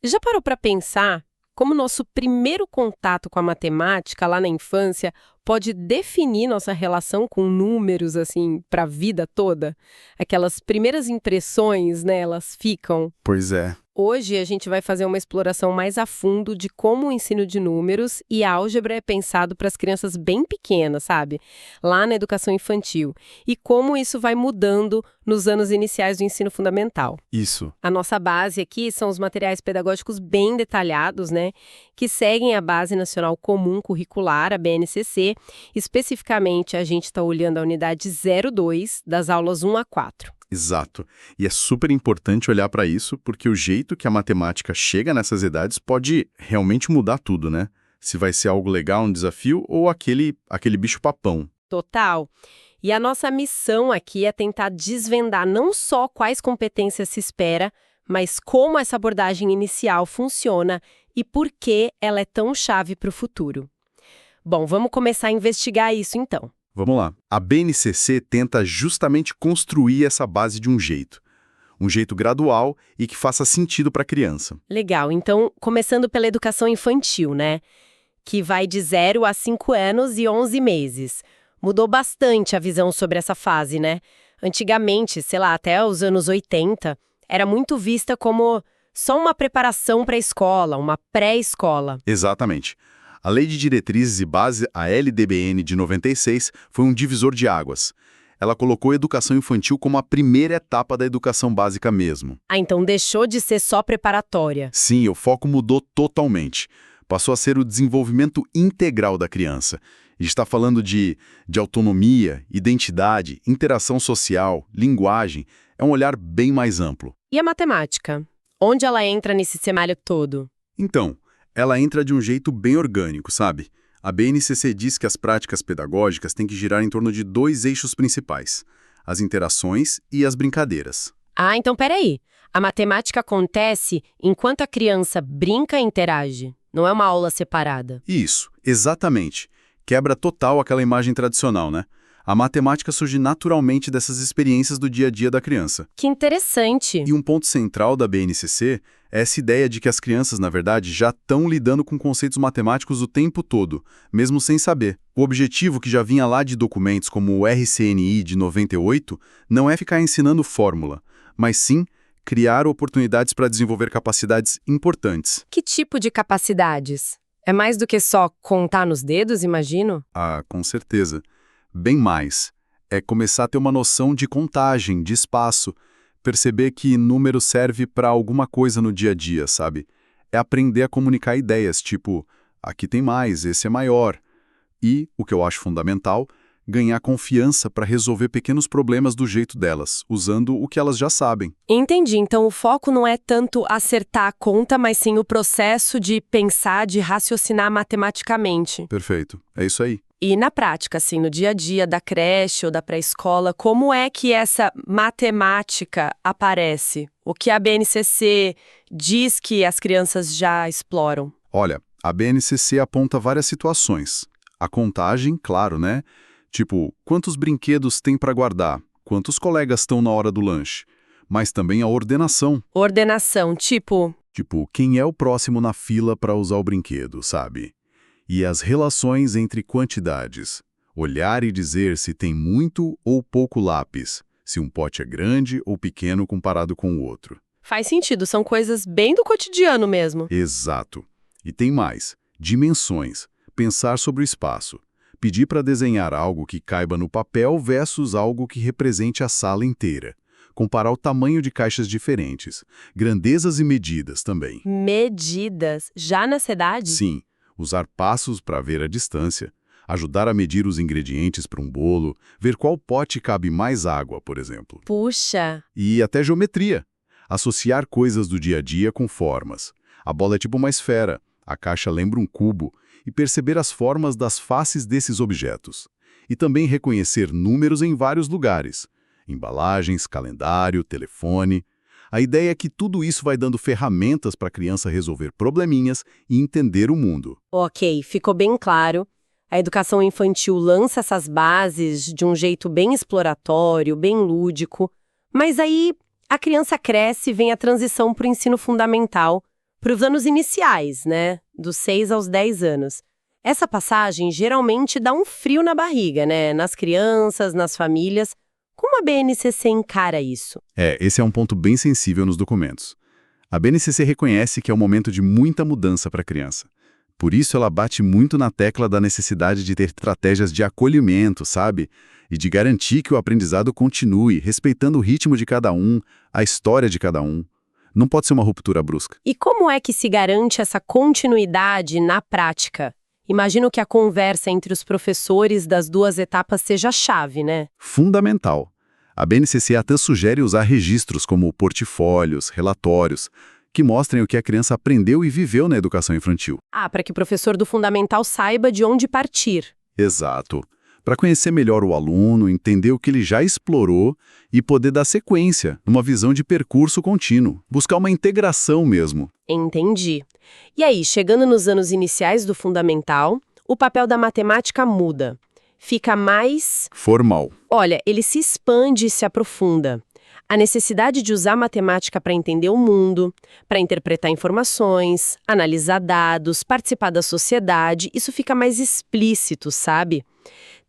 Já parou para pensar como nosso primeiro contato com a matemática lá na infância pode definir nossa relação com números assim para a vida toda? Aquelas primeiras impressões, né, elas ficam. Pois é. Hoje a gente vai fazer uma exploração mais a fundo de como o ensino de números e álgebra é pensado para as crianças bem pequenas, sabe? Lá na educação infantil. E como isso vai mudando nos anos iniciais do ensino fundamental. Isso. A nossa base aqui são os materiais pedagógicos bem detalhados, né, que seguem a Base Nacional Comum Curricular, a BNCC. Especificamente, a gente está olhando a unidade 02, das aulas 1 a 4. Exato. E é super importante olhar para isso, porque o jeito que a matemática chega nessas idades pode realmente mudar tudo, né? Se vai ser algo legal, um desafio, ou aquele bicho-papão. Total. E a nossa missão aqui é tentar desvendar não só quais competências se espera, mas como essa abordagem inicial funciona e por que ela é tão chave para o futuro. Bom, vamos começar a investigar isso então. Vamos lá. A BNCC tenta justamente construir essa base de um jeito gradual e que faça sentido para a criança. Legal, então começando pela educação infantil, né? Que vai de 0 a 5 anos e 11 meses. Mudou bastante a visão sobre essa fase, né? Antigamente, sei lá, até os anos 80, era muito vista como só uma preparação para a escola, uma pré-escola. Exatamente. A Lei de Diretrizes e Base, a LDBN de 96, foi um divisor de águas. Ela colocou a educação infantil como a primeira etapa da educação básica mesmo. Ah, então deixou de ser só preparatória. Sim, o foco mudou totalmente. Passou a ser o desenvolvimento integral da criança. A gente está falando de autonomia, identidade, interação social, linguagem. É um olhar bem mais amplo. E a matemática? Onde ela entra nesse cenário todo? Então, ela entra de um jeito bem orgânico, sabe? A BNCC diz que as práticas pedagógicas têm que girar em torno de dois eixos principais: as interações e as brincadeiras. Ah, então peraí. A matemática acontece enquanto a criança brinca e interage. Não é uma aula separada. Isso, exatamente. Quebra total aquela imagem tradicional, né? A matemática surge naturalmente dessas experiências do dia a dia da criança. Que interessante. E um ponto central da BNCC é essa ideia de que as crianças, na verdade, já estão lidando com conceitos matemáticos o tempo todo, mesmo sem saber. O objetivo que já vinha lá de documentos como o RCNI de 98 não é ficar ensinando fórmula, mas sim criar oportunidades para desenvolver capacidades importantes. Que tipo de capacidades? É mais do que só contar nos dedos, imagino? Ah, com certeza. Bem mais. É começar a ter uma noção de contagem, de espaço, perceber que número serve para alguma coisa no dia a dia, sabe? É aprender a comunicar ideias, tipo, aqui tem mais, esse é maior. E, o que eu acho fundamental, ganhar confiança para resolver pequenos problemas do jeito delas, usando o que elas já sabem. Entendi. Então o foco não é tanto acertar a conta, mas sim o processo de pensar, de raciocinar matematicamente. Perfeito. É isso aí. E na prática, assim, no dia a dia da creche ou da pré-escola, como é que essa matemática aparece? O que a BNCC diz que as crianças já exploram? Olha, a BNCC aponta várias situações. A contagem, claro, né? Tipo, quantos brinquedos tem para guardar? Quantos colegas estão na hora do lanche? Mas também a ordenação. Ordenação, tipo... Tipo, quem é o próximo na fila para usar o brinquedo, sabe? E as relações entre quantidades. Olhar e dizer se tem muito ou pouco lápis, se um pote é grande ou pequeno comparado com o outro. Faz sentido, são coisas bem do cotidiano mesmo. Exato. E tem mais. Dimensões. Pensar sobre o espaço. Pedir para desenhar algo que caiba no papel versus algo que represente a sala inteira. Comparar o tamanho de caixas diferentes. Grandezas e medidas também. Medidas? Já nessa idade? Sim. Usar passos para ver a distância, ajudar a medir os ingredientes para um bolo, ver qual pote cabe mais água, por exemplo. Puxa! E até geometria. Associar coisas do dia a dia com formas. A bola é tipo uma esfera, a caixa lembra um cubo, e perceber as formas das faces desses objetos. E também reconhecer números em vários lugares. Embalagens, calendário, telefone. A ideia é que tudo isso vai dando ferramentas para a criança resolver probleminhas e entender o mundo. Ok, ficou bem claro. A educação infantil lança essas bases de um jeito bem exploratório, bem lúdico. Mas aí a criança cresce e vem a transição para o ensino fundamental, para os anos iniciais, né? Dos 6 aos 10 anos. Essa passagem geralmente dá um frio na barriga, né? Nas crianças, nas famílias. Como a BNCC encara isso? Esse é um ponto bem sensível nos documentos. A BNCC reconhece que é um momento de muita mudança para a criança. Por isso ela bate muito na tecla da necessidade de ter estratégias de acolhimento, sabe? E de garantir que o aprendizado continue, respeitando o ritmo de cada um, a história de cada um. Não pode ser uma ruptura brusca. E como é que se garante essa continuidade na prática? Imagino que a conversa entre os professores das duas etapas seja a chave, né? Fundamental. A BNCC até sugere usar registros como portfólios, relatórios, que mostrem o que a criança aprendeu e viveu na educação infantil. Para que o professor do fundamental saiba de onde partir. Exato. Para conhecer melhor o aluno, entender o que ele já explorou e poder dar sequência, numa visão de percurso contínuo. Buscar uma integração mesmo. Entendi. E aí, chegando nos anos iniciais do fundamental, o papel da matemática muda. Fica mais... formal. Olha, ele se expande e se aprofunda. A necessidade de usar matemática para entender o mundo, para interpretar informações, analisar dados, participar da sociedade, isso fica mais explícito, sabe?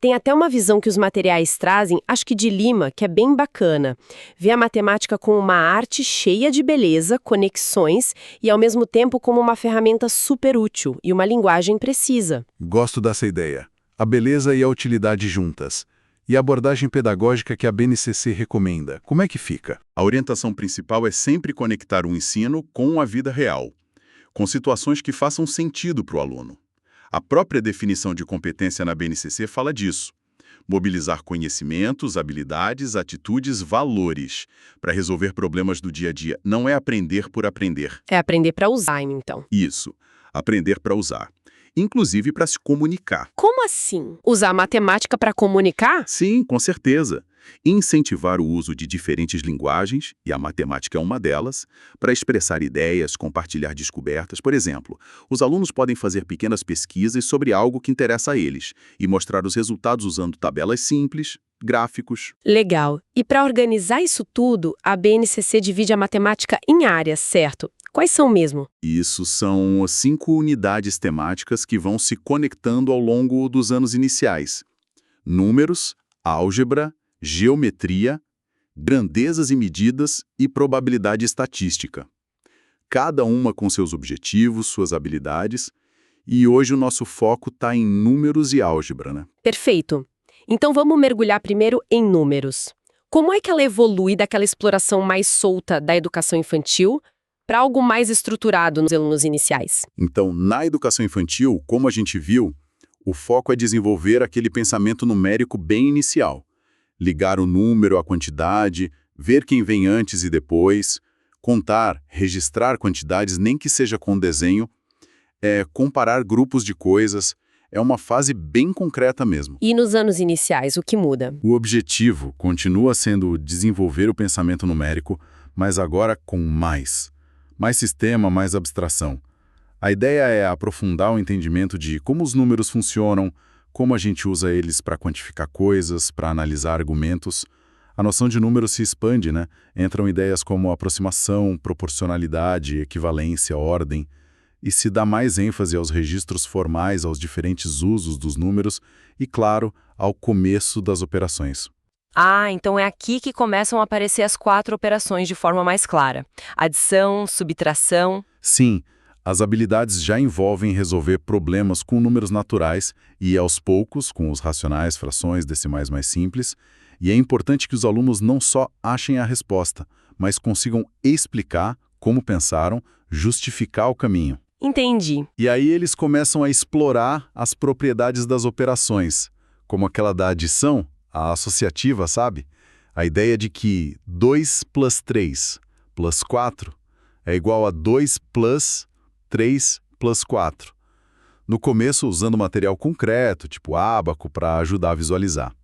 Tem até uma visão que os materiais trazem, acho que de Lima, que é bem bacana. Vê a matemática como uma arte cheia de beleza, conexões e, ao mesmo tempo, como uma ferramenta super útil e uma linguagem precisa. Gosto dessa ideia. A beleza e a utilidade juntas. E a abordagem pedagógica que a BNCC recomenda, como é que fica? A orientação principal é sempre conectar o ensino com a vida real, com situações que façam sentido para o aluno. A própria definição de competência na BNCC fala disso. Mobilizar conhecimentos, habilidades, atitudes, valores para resolver problemas do dia a dia. Não é aprender por aprender. É aprender para usar, então. Isso, aprender para usar. Inclusive para se comunicar. Como assim? Usar a matemática para comunicar? Sim, com certeza. Incentivar o uso de diferentes linguagens, e a matemática é uma delas, para expressar ideias, compartilhar descobertas. Por exemplo, os alunos podem fazer pequenas pesquisas sobre algo que interessa a eles e mostrar os resultados usando tabelas simples, gráficos. Legal. E para organizar isso tudo, a BNCC divide a matemática em áreas, certo? Quais são mesmo? Isso são 5 unidades temáticas que vão se conectando ao longo dos anos iniciais. Números, álgebra, geometria, grandezas e medidas e probabilidade estatística. Cada uma com seus objetivos, suas habilidades, e hoje o nosso foco está em números e álgebra, né? Perfeito. Então vamos mergulhar primeiro em números. Como é que ela evolui daquela exploração mais solta da educação infantil para algo mais estruturado nos alunos iniciais? Então, na educação infantil, como a gente viu, o foco é desenvolver aquele pensamento numérico bem inicial. Ligar o número à quantidade, ver quem vem antes e depois, contar, registrar quantidades, nem que seja com desenho, comparar grupos de coisas, é uma fase bem concreta mesmo. E nos anos iniciais, o que muda? O objetivo continua sendo desenvolver o pensamento numérico, mas agora com mais sistema, mais abstração. A ideia é aprofundar o entendimento de como os números funcionam, como a gente usa eles para quantificar coisas, para analisar argumentos. A noção de número se expande, né? Entram ideias como aproximação, proporcionalidade, equivalência, ordem, e se dá mais ênfase aos registros formais, aos diferentes usos dos números e, claro, ao começo das operações. Então é aqui que começam a aparecer as 4 operações de forma mais clara. Adição, subtração... Sim, as habilidades já envolvem resolver problemas com números naturais e, aos poucos, com os racionais, frações, decimais mais simples, e é importante que os alunos não só achem a resposta, mas consigam explicar como pensaram, justificar o caminho. Entendi. E aí eles começam a explorar as propriedades das operações, como aquela da adição, a associativa, sabe? A ideia de que 2 plus 3 plus 4 é igual a 2 plus 3 plus 4. No começo, usando material concreto, tipo ábaco, para ajudar a visualizar.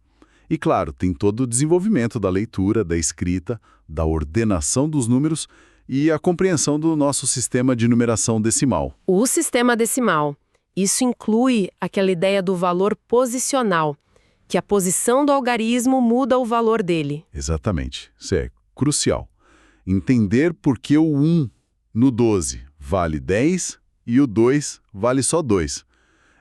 E claro, tem todo o desenvolvimento da leitura, da escrita, da ordenação dos números e a compreensão do nosso sistema de numeração decimal. O sistema decimal. Isso inclui aquela ideia do valor posicional, que a posição do algarismo muda o valor dele. Exatamente. Isso é crucial. Entender por que o 1 no 12 vale 10 e o 2 vale só 2.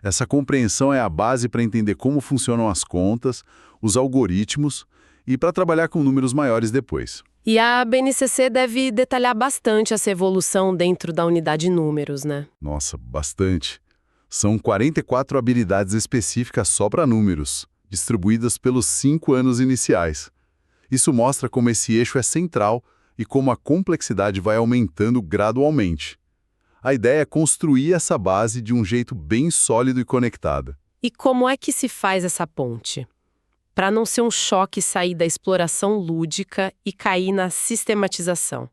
Essa compreensão é a base para entender como funcionam as contas, os algoritmos e para trabalhar com números maiores depois. E a BNCC deve detalhar bastante essa evolução dentro da unidade números, né? Nossa, bastante. São 44 habilidades específicas só para números, distribuídas pelos 5 anos iniciais. Isso mostra como esse eixo é central e como a complexidade vai aumentando gradualmente. A ideia é construir essa base de um jeito bem sólido e conectado. E como é que se faz essa ponte? Para não ser um choque sair da exploração lúdica e cair na sistematização.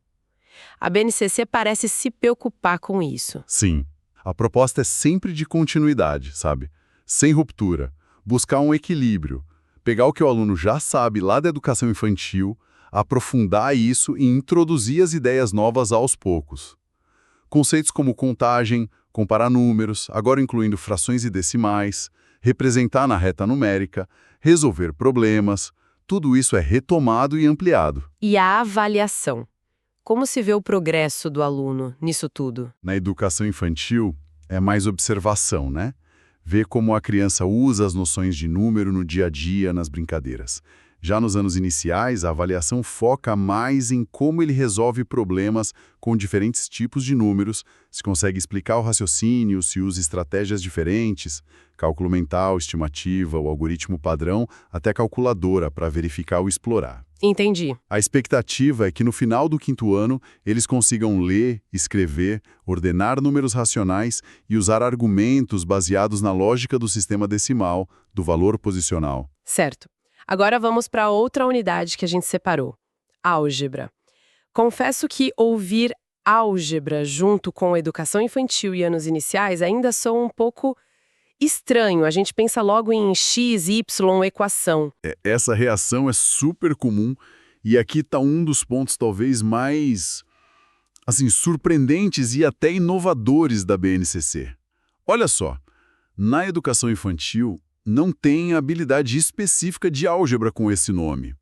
A BNCC parece se preocupar com isso. Sim, a proposta é sempre de continuidade, sabe? Sem ruptura. Buscar um equilíbrio. Pegar o que o aluno já sabe lá da educação infantil, aprofundar isso e introduzir as ideias novas aos poucos. Conceitos como contagem, comparar números, agora incluindo frações e decimais, representar na reta numérica, resolver problemas, tudo isso é retomado e ampliado. E a avaliação? Como se vê o progresso do aluno nisso tudo? Na educação infantil, é mais observação, né? Ver como a criança usa as noções de número no dia a dia, nas brincadeiras. Já nos anos iniciais, a avaliação foca mais em como ele resolve problemas com diferentes tipos de números, se consegue explicar o raciocínio, se usa estratégias diferentes, cálculo mental, estimativa, o algoritmo padrão, até calculadora para verificar ou explorar. Entendi. A expectativa é que no final do 5º ano eles consigam ler, escrever, ordenar números racionais e usar argumentos baseados na lógica do sistema decimal, do valor posicional. Certo. Agora vamos para outra unidade que a gente separou. Álgebra. Confesso que ouvir álgebra junto com educação infantil e anos iniciais ainda sou um pouco estranho. A gente pensa logo em x, y, equação. Essa reação é super comum e aqui está um dos pontos talvez mais surpreendentes e até inovadores da BNCC. Olha só, na educação infantil não tem habilidade específica de álgebra com esse nome,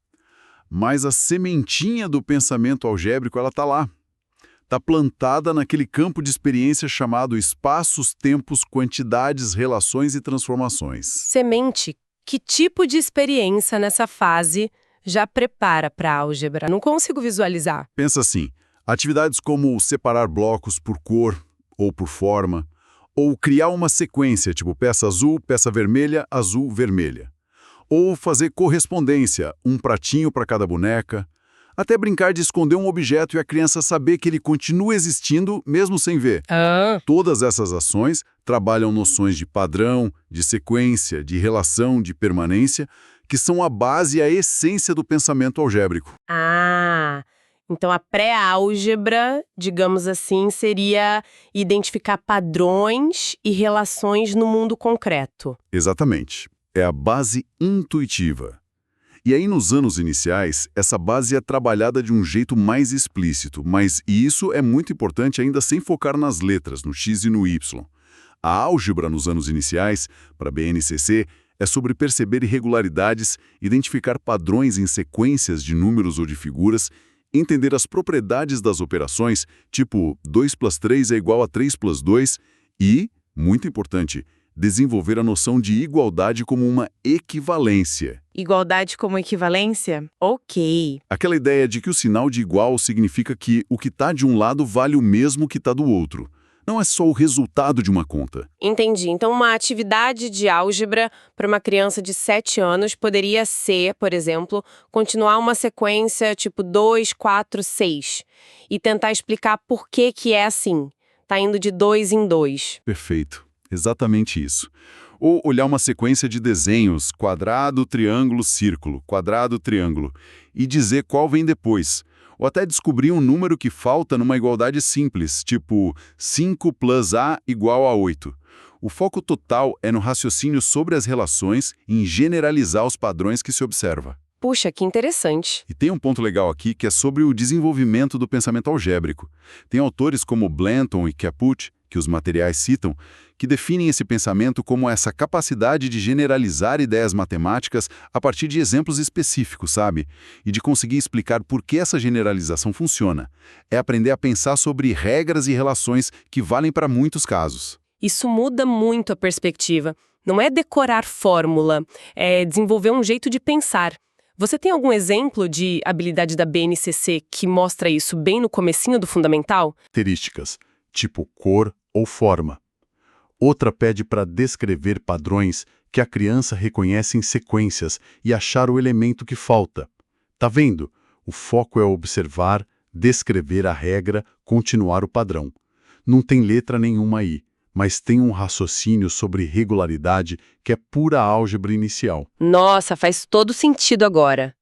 mas a sementinha do pensamento algébrico ela está lá. Está plantada naquele campo de experiência chamado espaços, tempos, quantidades, relações e transformações. Semente, que tipo de experiência nessa fase já prepara para a álgebra? Não consigo visualizar. Pensa assim, atividades como separar blocos por cor ou por forma, ou criar uma sequência, tipo peça azul, azul, vermelha. Ou fazer correspondência, um pratinho para cada boneca. Até brincar de esconder um objeto e a criança saber que ele continua existindo mesmo sem ver. Todas essas ações trabalham noções de padrão, de sequência, de relação, de permanência, que são a base e a essência do pensamento algébrico. Então a pré-álgebra, digamos assim, seria identificar padrões e relações no mundo concreto. Exatamente. É a base intuitiva. E aí, nos anos iniciais, essa base é trabalhada de um jeito mais explícito, mas isso é muito importante ainda sem focar nas letras, no X e no Y. A álgebra nos anos iniciais, para a BNCC, é sobre perceber irregularidades, identificar padrões em sequências de números ou de figuras, entender as propriedades das operações, tipo 2 + 3 é igual a 3 + 2, e, muito importante, desenvolver a noção de igualdade como uma equivalência. Igualdade como equivalência? Ok. Aquela ideia de que o sinal de igual significa que o que está de um lado vale o mesmo que está do outro. Não é só o resultado de uma conta. Entendi. Então, uma atividade de álgebra para uma criança de 7 anos poderia ser, por exemplo, continuar uma sequência tipo 2, 4, 6 e tentar explicar por que que é assim. Tá indo de 2 em 2. Perfeito. Exatamente isso. Ou olhar uma sequência de desenhos, quadrado, triângulo, círculo, quadrado, triângulo, e dizer qual vem depois. Ou até descobrir um número que falta numa igualdade simples, tipo 5 + A igual a 8. O foco total é no raciocínio sobre as relações e em generalizar os padrões que se observa. Puxa, que interessante. E tem um ponto legal aqui que é sobre o desenvolvimento do pensamento algébrico. Tem autores como Blanton e Caput que os materiais citam, que definem esse pensamento como essa capacidade de generalizar ideias matemáticas a partir de exemplos específicos, sabe? E de conseguir explicar por que essa generalização funciona. É aprender a pensar sobre regras e relações que valem para muitos casos. Isso muda muito a perspectiva. Não é decorar fórmula, é desenvolver um jeito de pensar. Você tem algum exemplo de habilidade da BNCC que mostra isso bem no comecinho do fundamental? Características, tipo cor ou forma. Outra pede para descrever padrões que a criança reconhece em sequências e achar o elemento que falta. Tá vendo? O foco é observar, descrever a regra, continuar o padrão. Não tem letra nenhuma aí, mas tem um raciocínio sobre regularidade que é pura álgebra inicial. Nossa, faz todo sentido agora.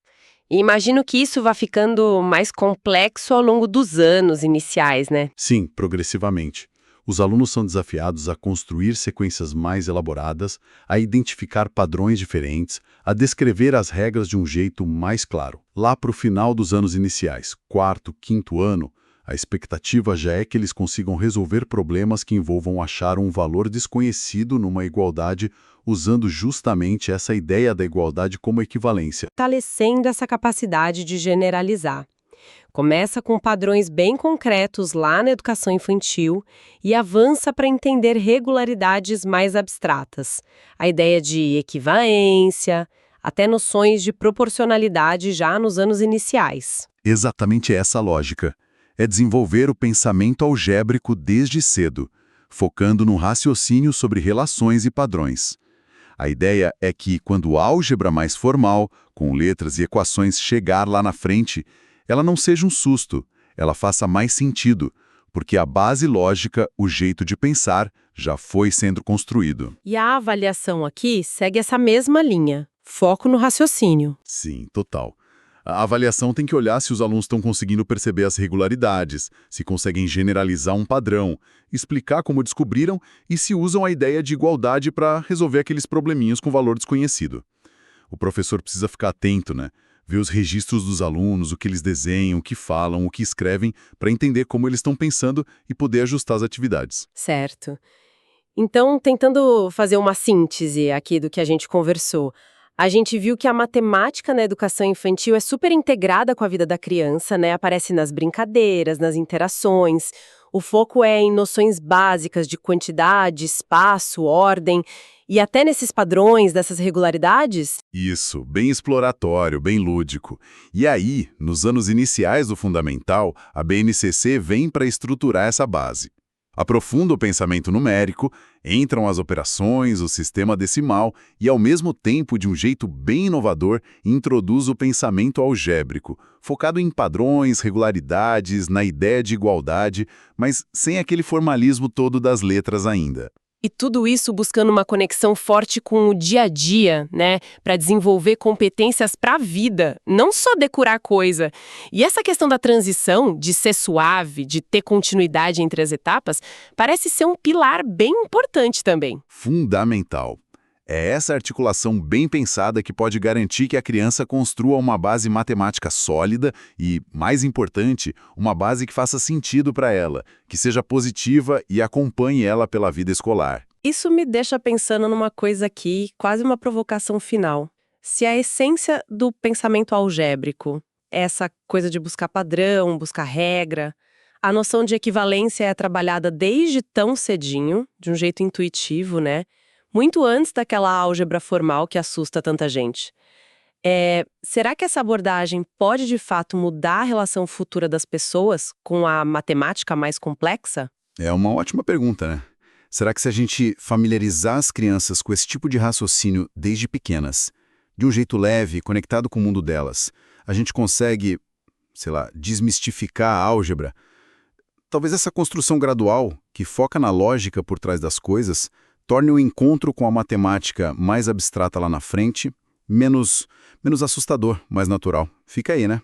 E imagino que isso vá ficando mais complexo ao longo dos anos iniciais, né? Sim, progressivamente. Os alunos são desafiados a construir sequências mais elaboradas, a identificar padrões diferentes, a descrever as regras de um jeito mais claro. Lá para o final dos anos iniciais, quarto, quinto ano, a expectativa já é que eles consigam resolver problemas que envolvam achar um valor desconhecido numa igualdade, usando justamente essa ideia da igualdade como equivalência. Fortalecendo essa capacidade de generalizar. Começa com padrões bem concretos lá na educação infantil e avança para entender regularidades mais abstratas. A ideia de equivalência, até noções de proporcionalidade já nos anos iniciais. Exatamente essa a lógica. É desenvolver o pensamento algébrico desde cedo, focando no raciocínio sobre relações e padrões. A ideia é que, quando a álgebra mais formal, com letras e equações, chegar lá na frente, ela não seja um susto, ela faça mais sentido, porque a base lógica, o jeito de pensar, já foi sendo construído. E a avaliação aqui segue essa mesma linha, foco no raciocínio. Sim, total. A avaliação tem que olhar se os alunos estão conseguindo perceber as regularidades, se conseguem generalizar um padrão, explicar como descobriram e se usam a ideia de igualdade para resolver aqueles probleminhas com valor desconhecido. O professor precisa ficar atento, né? Ver os registros dos alunos, o que eles desenham, o que falam, o que escrevem, para entender como eles estão pensando e poder ajustar as atividades. Certo. Então, tentando fazer uma síntese aqui do que a gente conversou, a gente viu que a matemática na educação infantil é super integrada com a vida da criança, né? Aparece nas brincadeiras, nas interações. O foco é em noções básicas de quantidade, espaço, ordem, e até nesses padrões dessas regularidades? Isso, bem exploratório, bem lúdico. E aí, nos anos iniciais do fundamental, a BNCC vem para estruturar essa base. Aprofunda o pensamento numérico, entram as operações, o sistema decimal e, ao mesmo tempo, de um jeito bem inovador, introduz o pensamento algébrico, focado em padrões, regularidades, na ideia de igualdade, mas sem aquele formalismo todo das letras ainda. E tudo isso buscando uma conexão forte com o dia a dia, né? Para desenvolver competências para a vida, não só decorar coisa. E essa questão da transição, de ser suave, de ter continuidade entre as etapas, parece ser um pilar bem importante também. Fundamental. É essa articulação bem pensada que pode garantir que a criança construa uma base matemática sólida e, mais importante, uma base que faça sentido para ela, que seja positiva e acompanhe ela pela vida escolar. Isso me deixa pensando numa coisa aqui, quase uma provocação final. Se a essência do pensamento algébrico é essa coisa de buscar padrão, buscar regra, a noção de equivalência é trabalhada desde tão cedinho, de um jeito intuitivo, né? Muito antes daquela álgebra formal que assusta tanta gente. Será que essa abordagem pode, de fato, mudar a relação futura das pessoas com a matemática mais complexa? É uma ótima pergunta, né? Será que se a gente familiarizar as crianças com esse tipo de raciocínio desde pequenas, de um jeito leve, conectado com o mundo delas, a gente consegue, desmistificar a álgebra? Talvez essa construção gradual, que foca na lógica por trás das coisas, torne o encontro com a matemática mais abstrata lá na frente, menos assustador, mais natural. Fica aí, né?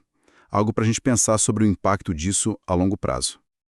Algo para a gente pensar sobre o impacto disso a longo prazo.